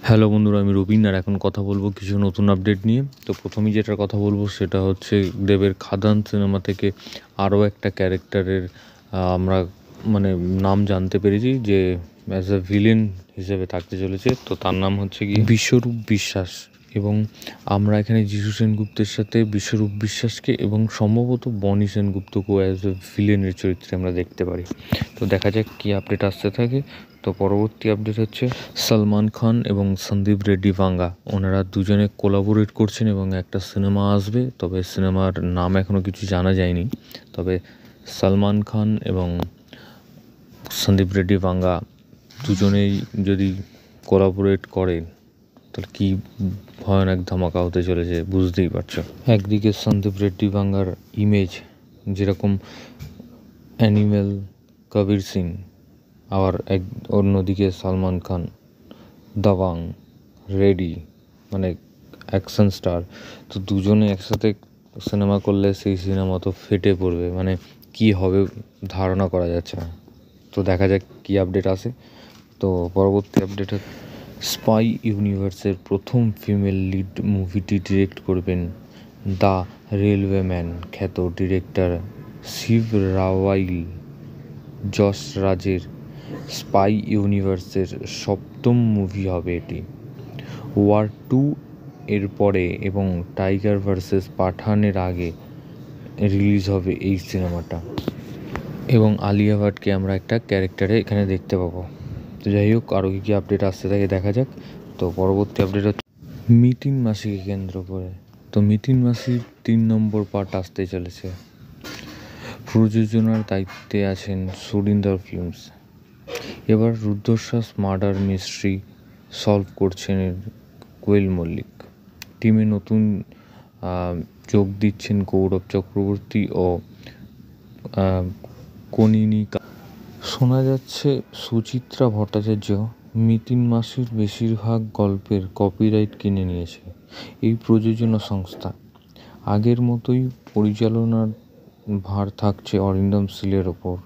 Hello বন্ধুরা, আমি রবিন আর এখন কথা বলবো কিছু নতুন আপডেট নিয়ে। তো প্রথমেই যেটার কথা বলবো সেটা হচ্ছে দেবের খাদান সিনেমা থেকে আরও একটা ক্যারেক্টারের আমরা নাম জানতে পেরেছি যে অ্যাজ এ ভিলেন হিসেবে থাকতে চলেছে। তো তার নাম হচ্ছে গিয়ে বিশ্বরূপ বিশ্বাস, এবং আমরা এখানে যিশু সেনগুপ্তের সাথে বিশ্বরূপ বিশ্বাসকে এবং সম্ভবত বনি সেনগুপ্তকেও অ্যাজ এ ভিলেনের চরিত্রে আমরা দেখতে পারি। তো দেখা যাক কী আপডেট আসতে থাকে। তো পরবর্তী আপডেট হচ্ছে সলমান খান এবং সন্দীপ রেড্ডি ভাঙ্গা, ওনারা দুজনে কোলাবোরেট করছেন এবং একটা সিনেমা আসবে। তবে সিনেমার নাম এখনও কিছু জানা যায়নি। তবে সলমান খান এবং সন্দীপ রেড্ডি ভাঙ্গা দুজনেই যদি কোলাবোরেট করে তাহলে কী ভয়ানক ধামাকা হতে চলেছে বুঝতেই পারছো। একদিকে সন্দীপ রেড্ডি ভাঙ্গার ইমেজ যেরকম অ্যানিমেল কবির সিং, আবার অন্যদিকে Salman Khan Dabangg ready, action star. তো দুজনে একসাথে সিনেমা করলে সেই সিনেমা তো ফেটে পড়বে, কি হবে ধারণা করা যাচ্ছে না। তো দেখা যাক কী আপডেট আসে। তো পরবর্তী আপডেট স্পাই ইউনিভার্সের প্রথম ফিমেল লিড মুভিটি ডিরেক্ট করবেন দ্য রেলওয়েম্যান খ্যাত ডিরেক্টর শিব রাওয়াইল। যশ রাজের স্পাই ইউনিভার্সের সপ্তম মুভি হবে এটি। ওয়ার 2 এর পরে এবং টাইগার ভার্সেস পাঠানের আগে রিলিজ হবে এই সিনেমাটা, এবং আলিয়া ভাটকে আমরা একটা ক্যারেক্টারে এখানে দেখতে পাবো। তো যাই হোক, আরও কী আপডেট আসতে থাকে দেখা যাক। তো পরবর্তী আপডেট হচ্ছে মিতিন মাসিকে কেন্দ্র করে। তো মিতিন মাসির 3 নম্বর পার্ট আসতে চলেছে। প্রযোজনার দায়িত্বে আছেন সুরিন্দর ফিল্মস। এবার রুদ্ধশ্বাস মার্ডার মিস্ট্রি সলভ করছেন কোয়েল মল্লিক। টিমে নতুন যোগ দিচ্ছেন গৌরব চক্রবর্তী ও কনিনিকা। শোনা যাচ্ছে সুচিত্রা ভট্টাচার্য মিতিন মাসির বেশিরভাগ গল্পের কপিরাইট কিনে নিয়েছে এই প্রযোজনা সংস্থা। আগের মতোই পরিচালনার ভার থাকছে অরিন্দম শীলের ওপর।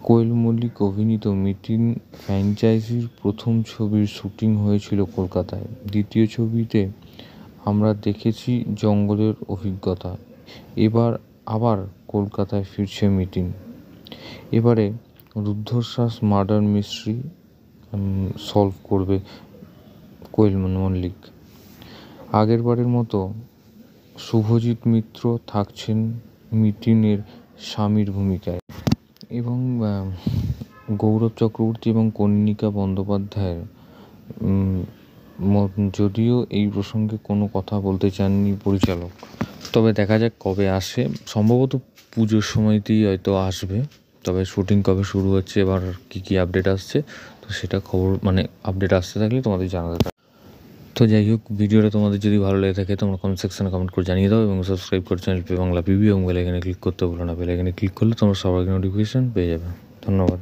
কোয়েল মল্লিক অভিনীত মিতিন ফ্র্যাঞ্চাইজির প্রথম ছবির শুটিং হয়েছিল কলকাতায়। দ্বিতীয় ছবিতে আমরা দেখেছি জঙ্গলের অভিজ্ঞতা। এবার আবার কলকাতায় ফিরছে মিতিন। এবারে রুদ্ধশ্বাস মার্ডার মিস্ট্রি সলভ করবে কোয়েল মল্লিক। আগেরবারের মতো শুভজিৎ মিত্র থাকছেন মিতিনের স্বামীর ভূমিকায়, এবং গৌরব চক্রবর্তী এবং কনিনিকা বন্দ্যোপাধ্যায়ের যদিও এই প্রসঙ্গে কোনো কথা বলতে চাননি পরিচালক। তবে দেখা যাক কবে আসে, সম্ভবত পুজোর সময়তেই হয়তো আসবে। তবে শুটিং কবে শুরু হচ্ছে, এবার কী আপডেট আসছে, তো সেটা খবর আপডেট আসতে থাকলে তোমাদের জানাতে থাকবে। তো যাই হোক, ভিডিওটা তোমাদের যদি ভালো লেগে থাকে তোমরা কমেন্ট সেকশনে কমেন্ট করে জানিয়ে দাও, এবং সাবস্ক্রাইব করে চ্যানেল বাংলা পিবি এবং বেল আইকনে ক্লিক করতে ভুলো না। বেল আইকনে ক্লিক করলে তোমরা সবার আগে নোটিফিকেশন পেয়ে যাবে। ধন্যবাদ।